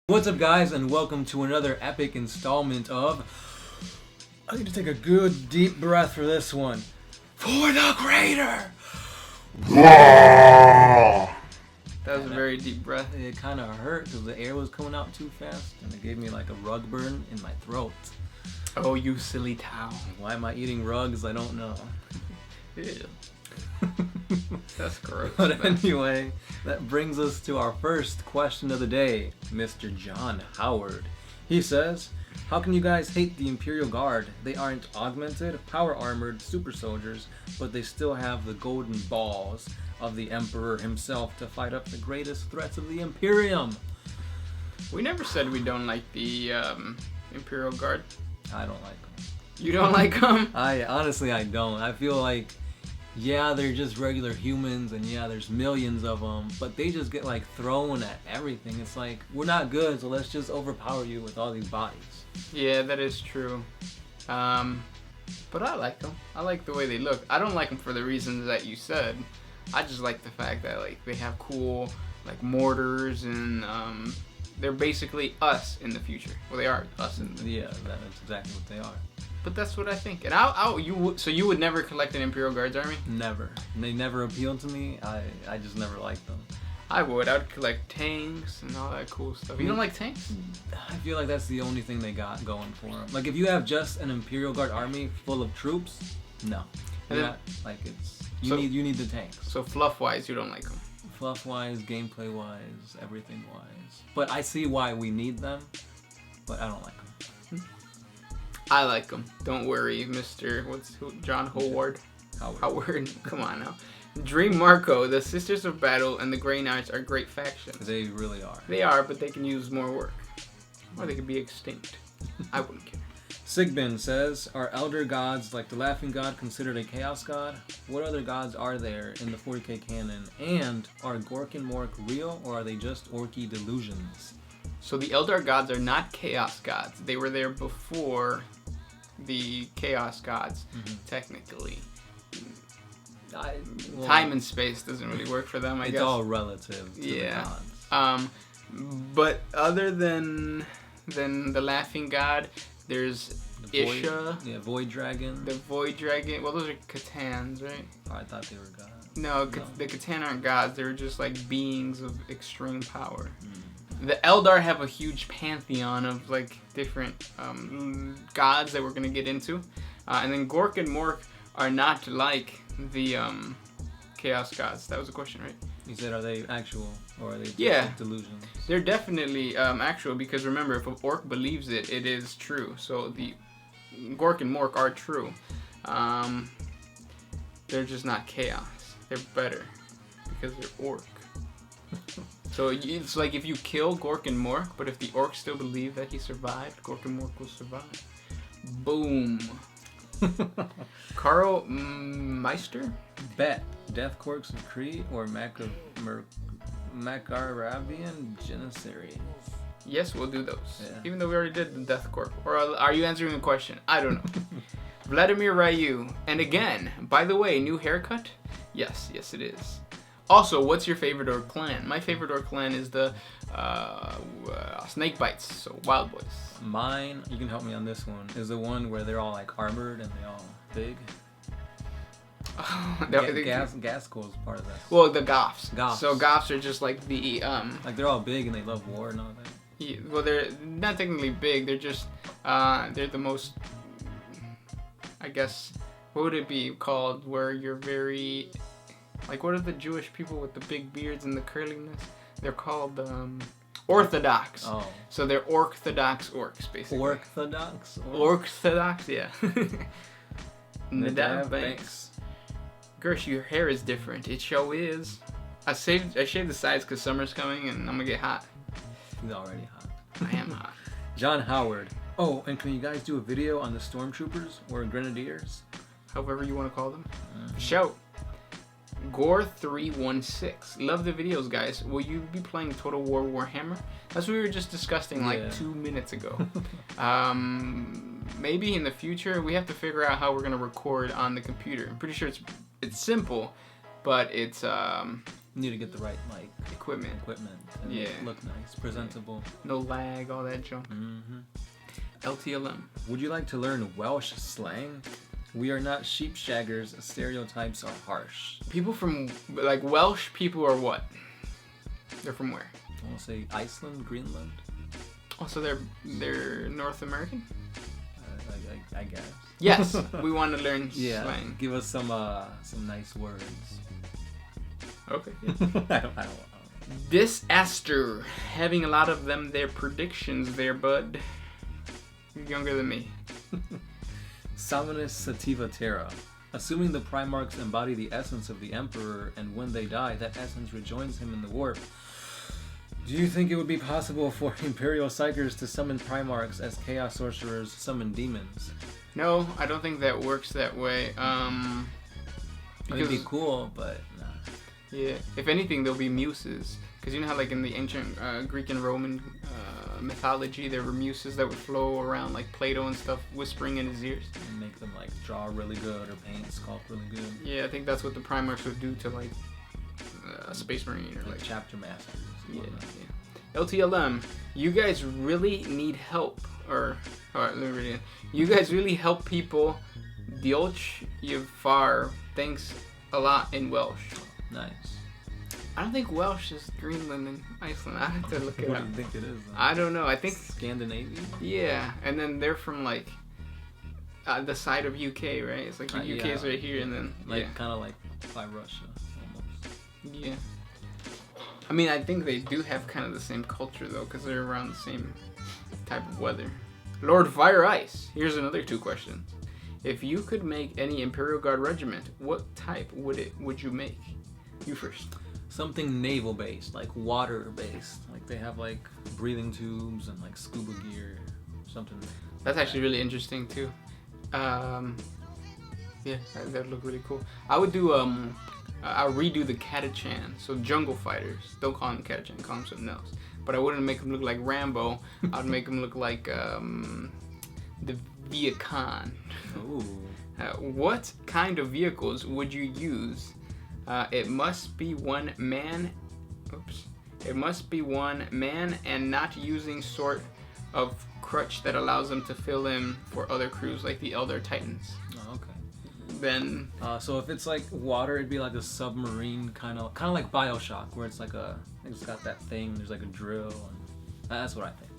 What's up, guys, and welcome to another epic installment of... I need to take a good deep breath for this one. For the Greater! That was a very deep breath. It kind of hurt because the air was coming out too fast, and it gave me like a rug burn in my throat. Oh, you silly towel. Why am I eating rugs? I don't know. Ew. That's gross. But anyway, that brings us to our first question of the day, Mr. John Howard. He says, how can you guys hate the Imperial Guard? They aren't augmented, power-armored super soldiers, but they still have the golden balls of the Emperor himself to fight up the greatest threats of the Imperium. We never said we don't like the Imperial Guard. I don't like them. You don't like them? I don't. I feel like, yeah, they're just regular humans, and yeah, there's millions of them, but they just get like thrown at everything. It's like, we're not good, so let's just overpower you with all these bodies. Yeah, that is true. But I like them. I like the way they look. I don't like them for the reasons that you said. I just like the fact that like they have cool like mortars and they're basically us in the future. Well, they are us in the Yeah, that's exactly what they are. But that's what I think. And so you would never collect an Imperial Guards army? Never. They never appealed to me. I just never liked them. I would. I would collect tanks and all that cool stuff. You don't like tanks? I feel like that's the only thing they got going for them. Like, if you have just an Imperial Guard army full of troops, no. And then, you need the tanks. So fluff-wise, you don't like them? Fluff-wise, gameplay-wise, everything-wise. But I see why we need them, but I don't like them. I like them. Don't worry, John Howard. Howard. Come on now. Dream Marco, the Sisters of Battle, and the Grey Knights are great factions. They really are. They are, but they can use more work. Or they could be extinct. I wouldn't care. Sigbin says, are Elder gods like the Laughing God considered a Chaos God? What other gods are there in the 40k canon? And are Gork and Mork real, or are they just orky delusions? So the Eldar gods are not Chaos gods. They were there before the Chaos gods, technically. Time and space doesn't really work for them, I guess. It's all relative to the gods. But other than the Laughing God, there's Isha. Void Dragon. The Void Dragon. Well, those are Catans, right? Oh, I thought they were gods. No, the Catan aren't gods. They're just like beings of extreme power. The Eldar have a huge pantheon of like different gods that we're gonna get into, and then Gork and Mork are not like the Chaos gods. That was the question, right? You said, are they actual or are they just like delusions? They're definitely actual, because remember, if an orc believes it, it is true. So the Gork and Mork are true. They're just not chaos. They're better because they're orc. So it's like if you kill Gork and Mork, but if the orcs still believe that he survived, Gork and Mork will survive. Boom. Carl Meister? Bet. Death Corks of Kree or Macarabian Janissary? Yes, we'll do those. Yeah. Even though we already did the Death Corp. Or are you answering the question? I don't know. Vladimir Ryu. And again, by the way, new haircut? Yes, it is. Also, what's your favorite orc clan? My favorite orc clan is the Snake Bites, so Wild Boys. Mine, you can help me on this one, is the one where they're all like armored and they all big. Gaskell is part of that. Well, the Goths. Goths. So Goths are just like the like they're all big and they love war and all that. Yeah, well, they're not technically big. They're just they're the most. I guess what would it be called? Where you're very like, what are the Jewish people with the big beards and the curliness? They're called Orthodox. Oh. So they're Orthodox orcs, basically. Orthodox? Orthodox, yeah. Nadav Banks. Gersh, your hair is different. It sure is. I shaved the sides because summer's coming and I'm gonna get hot. He's already hot. I am hot. John Howard. Oh, and can you guys do a video on the Stormtroopers or Grenadiers? However you want to call them. Shout. Gore316. Love the videos, guys. Will you be playing Total War Warhammer? That's what we were just discussing like 2 minutes ago. Maybe in the future we have to figure out how we're gonna record on the computer. I'm pretty sure it's simple, but it's You need to get the right equipment. And yeah. Look nice, presentable. No lag, all that junk. Mm-hmm. LTLM. Would you like to learn Welsh slang? We are not sheep shaggers. Stereotypes are harsh. People from Welsh people are what? They're from where? I want to say Iceland, Greenland. Oh, so they're North American? I guess. Yes, we want to learn slang. Give us some nice words. Okay. I don't know. Disaster. Having a lot of them, their predictions there, bud. You're younger than me. Salmonus Sativa Terra. Assuming the Primarchs embody the essence of the Emperor, and when they die, that essence rejoins him in the warp. Do you think it would be possible for Imperial Psychers to summon Primarchs as Chaos Sorcerers summon demons? No, I don't think that works that way. It'd be cool, but nah. Yeah, if anything, there'll be muses. Because you know how in the ancient Greek and Roman mythology, there were muses that would flow around like Plato and stuff, whispering in his ears. And make them draw really good or paint, sculpt really good. Yeah, I think that's what the Primarchs would do to a Space Marine or chapter masters. Yeah. LTLM, you guys really need help. Let me read it. You guys really help people. Diolch Yvar. Thanks a lot in Welsh. Nice. I don't think Welsh is Greenland and Iceland. I have to look it up. What do you think it is? I don't know. I think Scandinavian. Yeah, and then they're from the side of UK, right? It's the UK is right here, and then kind of by Russia almost. Yeah. I mean, I think they do have kind of the same culture though, because they're around the same type of weather. Lord Fire Ice. Here's another 2 questions. If you could make any Imperial Guard regiment, what type would you make? You first. Something naval based, water based. They have breathing tubes and scuba gear, something. That's actually really interesting too. Yeah, that'd look really cool. I would do I'll redo the Catachan, so jungle fighters. Don't call them Catachan, call them something else. But I wouldn't make them look like Rambo. I'd make them look like the Viacon. Ooh. What kind of vehicles would you use? It must be one man. It must be one man and not using sort of crutch that allows them to fill in for other crews like the Eldar Titans. Oh, okay. Then. So if it's water, it'd be a submarine kind of like BioShock, where it's it's got that thing. There's a drill, and that's what I think.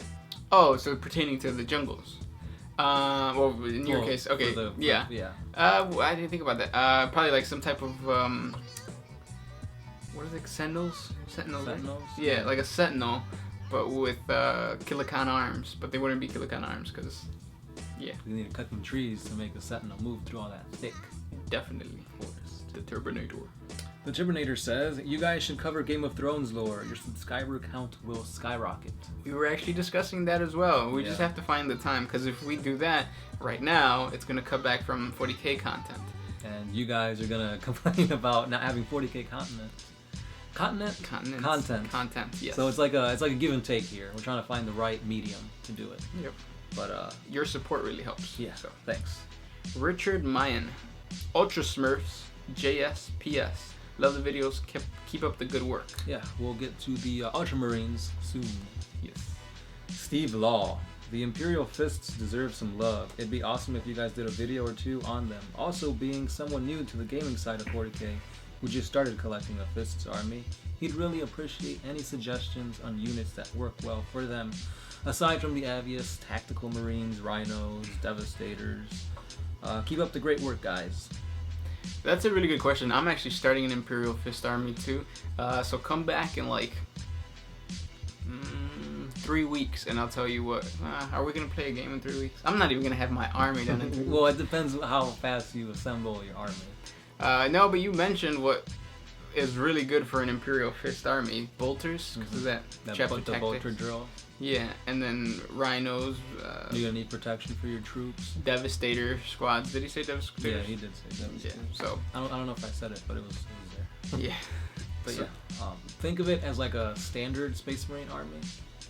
Oh, so pertaining to the jungles. Well, in your case, okay, yeah. I didn't think about that. Probably some type of what is it? Sentinels. Sentinels. Yeah, like a sentinel, but with kiloton arms. But they wouldn't be kiloton arms because. Yeah. You need to cut them trees to make a sentinel move through all that thick. Definitely. Forest. The Turbinator. The Turbinator says, you guys should cover Game of Thrones lore. Your subscriber count will skyrocket. We were actually discussing that as well. We just have to find the time, because if we do that right now, it's going to cut back from 40k content. And you guys are going to complain about not having 40k content, yes. So it's like a give and take here. We're trying to find the right medium to do it. Yep. But your support really helps. Yeah. So thanks. Richard Mayan, Ultra Smurfs, JSPS. Love the videos. Keep up the good work. Yeah, we'll get to the Ultramarines soon. Yes. Steve Law. The Imperial Fists deserve some love. It'd be awesome if you guys did a video or 2 on them. Also, being someone new to the gaming side of 40k, who just started collecting a Fists army, he'd really appreciate any suggestions on units that work well for them. Aside from the obvious Tactical Marines, Rhinos, Devastators. Keep up the great work, guys. That's a really good question. I'm actually starting an Imperial Fist army too. So come back in 3 weeks and I'll tell you what. Are we going to play a game in 3 weeks? I'm not even going to have my army done in 3 weeks. Well, it depends how fast you assemble your army. No, but you mentioned what is really good for an Imperial Fist army. Bolters, because of that chapter the bolter drill. Yeah, and then Rhinos. You're going to need protection for your troops. Devastator squads. Did he say Devastator? Yeah, he did say Devastator. Yeah, so. I don't know if I said it, but it was there. Yeah. But so, think of it as a standard Space Marine army.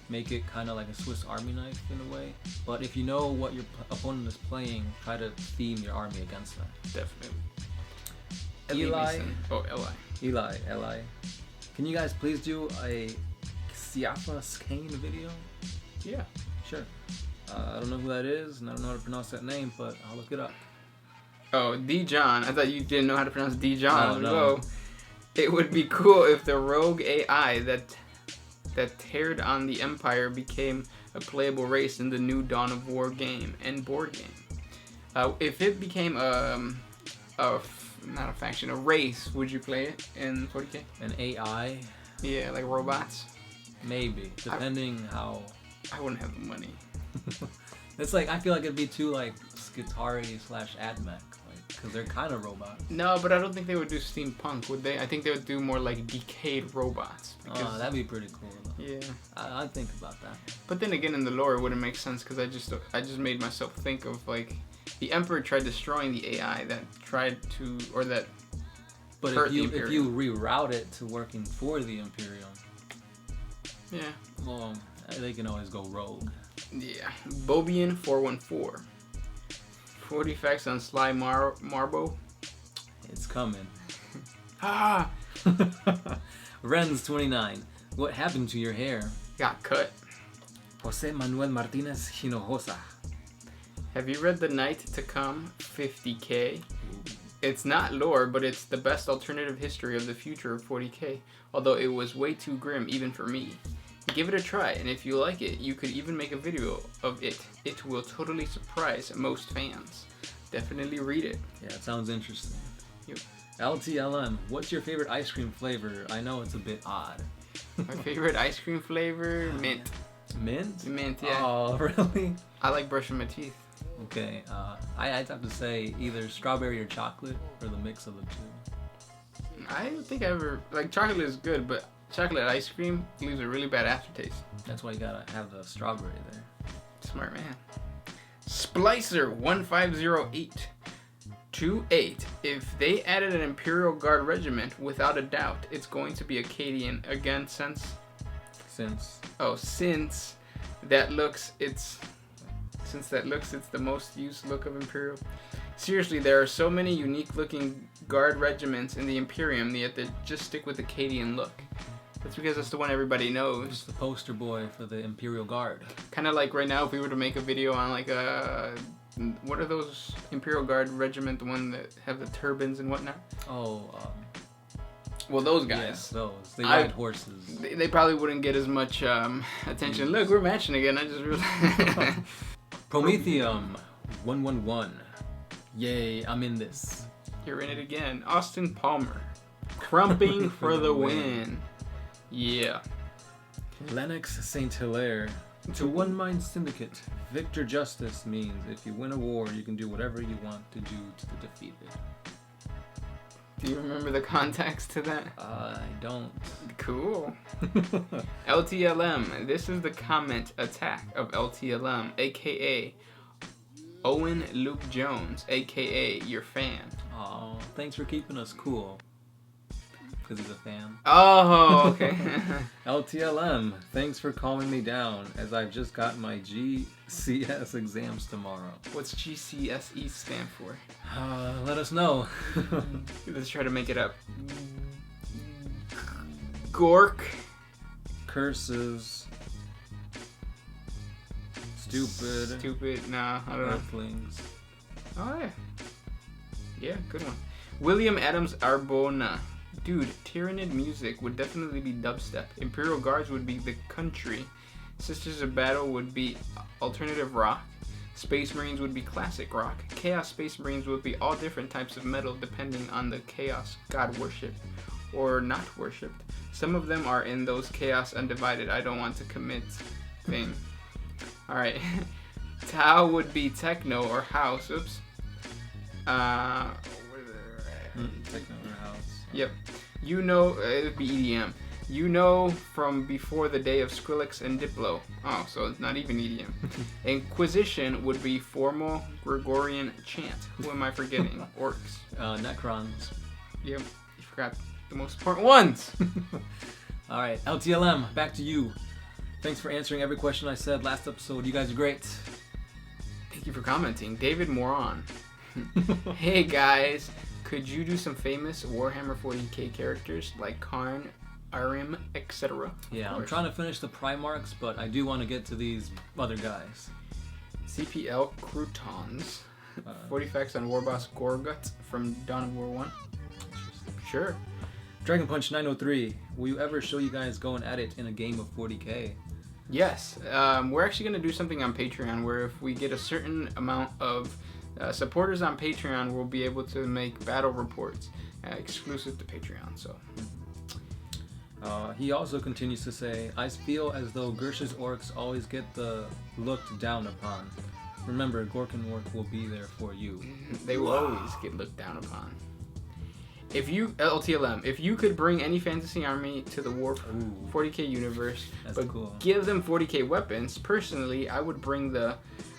Make it kind of like a Swiss Army knife in a way. But if you know what your opponent is playing, try to theme your army against that. Definitely. Eli. Oh, Eli. Eli. Can you guys please do a Siafa Skane video? Yeah. Sure. I don't know who that is, and I don't know how to pronounce that name, but I'll look it up. Oh, D-John. I thought you didn't know how to pronounce D-John. Oh, no. Whoa. It would be cool if the rogue AI that teared on the Empire became a playable race in the new Dawn of War game and board game. If it became not a faction, a race, would you play it in 40K? An AI? Yeah, like robots? Maybe, depending how... I wouldn't have the money. It's like, I feel like it'd be too, like, Skitari/Admech, because they're kind of robots. No, but I don't think they would do steampunk, would they? I think they would do more like decayed robots. Oh, that'd be pretty cool, though. Yeah. I'd think about that. But then again, in the lore, it wouldn't make sense, because I just made myself think of, like, the Emperor tried destroying the AI that tried to, or that But hurt if the you reroute it to working for the Imperium, yeah. well, they can always go rogue. Yeah. Bobian 414. 40 facts on Sly Marbo. It's coming. Ah! Renz 29. What happened to your hair? Got cut. Jose Manuel Martinez Hinojosa. Have you read The Night to Come 50K? It's not lore, but it's the best alternative history of the future of 40K, although it was way too grim even for me. Give it a try, and if you like it, you could even make a video of it. It will totally surprise most fans. Definitely read it. Yeah, it sounds interesting. Yep. LTLM, what's your favorite ice cream flavor? I know it's a bit odd. My favorite ice cream flavor? Mint. Mint? Mint, yeah. Oh, really? I like brushing my teeth. Okay, I'd have to say either strawberry or chocolate, or the mix of the two. I don't think I ever... Like, chocolate is good, but chocolate ice cream leaves a really bad aftertaste. That's why you gotta have the strawberry there. Smart man. Splicer 150828. If they added an Imperial Guard regiment, without a doubt, it's going to be Acadian again since that looks it's the most used look of Imperial. Seriously, there are so many unique looking guard regiments in the Imperium, yet they just stick with the Acadian look. That's because that's the one everybody knows. It's the poster boy for the Imperial Guard. Kind of like right now, if we were to make a video on like what are those Imperial Guard regiment, the one that have the turbans and whatnot? Well, those guys. Yes, those. They ride horses. They probably wouldn't get as much attention. Look, we're matching again. I just realized. Prometheum 111. Yay, I'm in this. You're in it again. Austin Palmer. Crumping for the win. Yeah. Lennox St. Hilaire. To One Mind Syndicate, Victor Justice means if you win a war, you can do whatever you want to do to the defeated. Do you remember the context to that? I don't. Cool. LTLM. This is the comment attack of LTLM, aka Owen Luke Jones, aka your fan. Oh, thanks for keeping us cool. Because he's a fan. Oh, okay. LTLM, thanks for calming me down, as I've just got my GCS exams tomorrow. What's GCSE stand for? Let us know. Let's try to make it up. Gork. Curses. Stupid. Nah, I don't know. Earthlings. Oh, yeah. Yeah, good one. William Adams Arbona. Dude, Tyrannid music would definitely be dubstep. Imperial Guards would be the country. Sisters of Battle would be alternative rock. Space Marines would be classic rock. Chaos Space Marines would be all different types of metal depending on the Chaos God worshipped or not worshipped. Some of them are in those Chaos Undivided. I don't want to commit thing. Alright. Tau would be techno or house. Oops. Techno or house. Yep. You know, it would be EDM. You know from before the day of Skrillex and Diplo. Oh, so it's not even EDM. Inquisition would be formal Gregorian chant. Who am I forgetting? Orcs. Necrons. Yep. You forgot the most important ones. Alright, LTLM, back to you. Thanks for answering every question I said last episode. You guys are great. Thank you for commenting. David Moron. Hey guys. Could you do some famous Warhammer 40k characters like Karn, Arim, etc. Yeah, I'm trying to finish the Primarchs, but I do want to get to these other guys. CPL Croutons. 40 facts on Warboss Gorgut from Dawn of War 1. Sure. Dragon Punch 903. Will you ever show you guys going at it in a game of 40k? Yes. We're actually going to do something on Patreon where if we get a certain amount of supporters on Patreon, we'll be able to make battle reports exclusive to Patreon. So. He also continues to say, I feel as though Gersh's orcs always get looked down upon. Remember, Gorkin Orc will be there for you. They will always get looked down upon. If you, LTLM, if you could bring any fantasy army to the War 40k universe, but cool. Give them 40k weapons, personally, I would bring the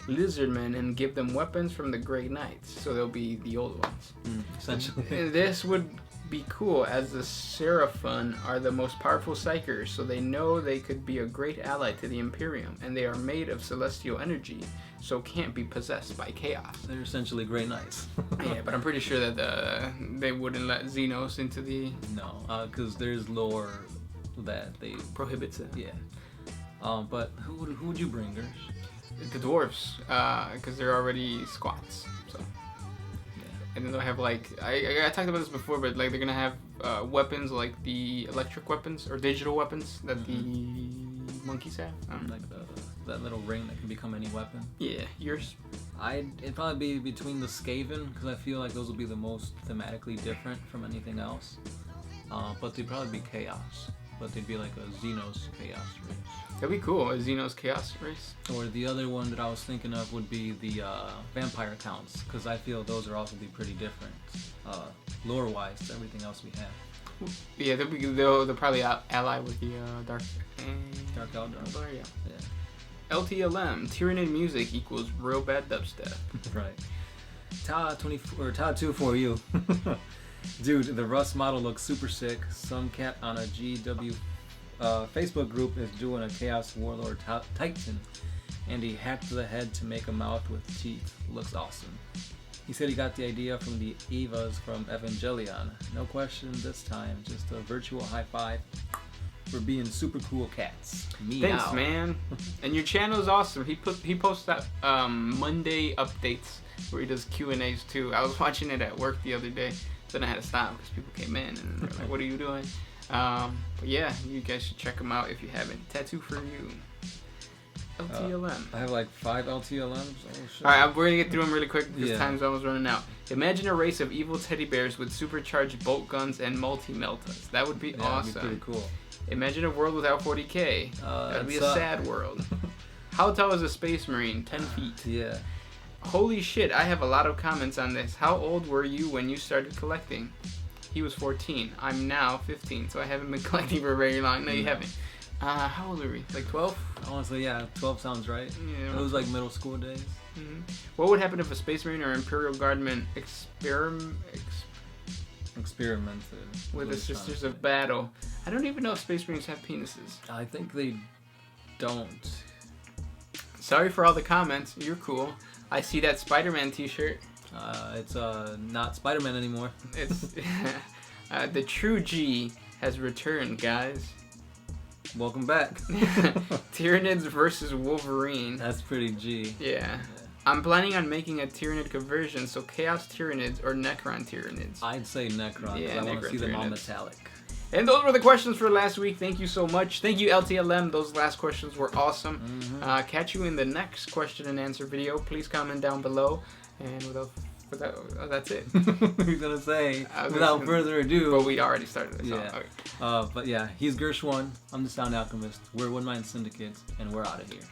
Lizardmen and give them weapons from the Grey Knights, so they'll be the old ones. Essentially. This would be cool, as the Seraphon are the most powerful psychers, so they know they could be a great ally to the Imperium, and they are made of celestial energy, so can't be possessed by chaos. They're essentially Grey Knights. Yeah, but I'm pretty sure that they wouldn't let Xenos into the... No, because there's lore that they... prohibits it. Yeah. But who would you bring, Gersh? The dwarves, because they're already squats, so... And then they'll have like I talked about this before, but like they're gonna have weapons like the electric weapons or digital weapons that the monkeys have. Like that little ring that can become any weapon. Yeah, yours. It'd probably be between the Skaven, because I feel like those will be the most thematically different from anything else. But they'd probably be chaos. But they'd be like a Xenos chaos race. That'd be cool, a Xenos chaos race. Or the other one that I was thinking of would be the vampire counts, because I feel those are also be pretty different, lore-wise, to everything else we have. Yeah, they'll probably ally with the Dark Eldar. Yeah. LTLM, Tyranid music equals real bad dubstep. Right. Ta2 for you. Dude, the Rust model looks super sick. Some cat on a GW Facebook group is doing a Chaos Warlord Titan, and he hacked the head to make a mouth with teeth. Looks awesome. He said he got the idea from the Evas from Evangelion. No question this time, just a virtual high five for being super cool cats. Meow. Thanks, man. And your channel is awesome. He posts that Monday updates where he does Q&As too. I was watching it at work the other day. Then I had to stop because people came in and they're like, what are you doing? But yeah, you guys should check them out if you haven't. Tattoo for you. LTLM. I have like 5 LTLMs. Oh, shit. Alright, we're going to get through them really quick because time's almost running out. Imagine a race of evil teddy bears with supercharged bolt guns and multi-meltas. That would be awesome. That'd be pretty cool. Imagine a world without 40k. That'd be a sad world. How tall is a space marine? 10 feet. Yeah. Holy shit, I have a lot of comments on this. How old were you when you started collecting? He was 14. I'm now 15, so I haven't been collecting for very long. No, you haven't. How old are we? Like 12? Honestly, yeah, 12 sounds right. Yeah. It was like middle school days. Mm-hmm. What would happen if a Space Marine or Imperial Guardman experimented with the Sisters of Battle? I don't even know if Space Marines have penises. I think they don't. Sorry for all the comments. You're cool. I see that Spider-Man t-shirt. It's not Spider-Man anymore. It's the true G has returned, guys. Welcome back. Tyranids versus Wolverine. That's pretty G. Yeah. I'm planning on making a Tyranid conversion, so Chaos Tyranids or Necron Tyranids. I'd say Necron, because I want to see them all metallic. And those were the questions for last week. Thank you so much. Thank you, LTLM. Those last questions were awesome. Mm-hmm. Catch you in the next question and answer video. Please comment down below. And that's it. We're going to say, without further ado. But we already started this. Yeah. Okay. But yeah, he's Gersh1. I'm the Sound Alchemist. We're One Mind Syndicate, and we're out of here.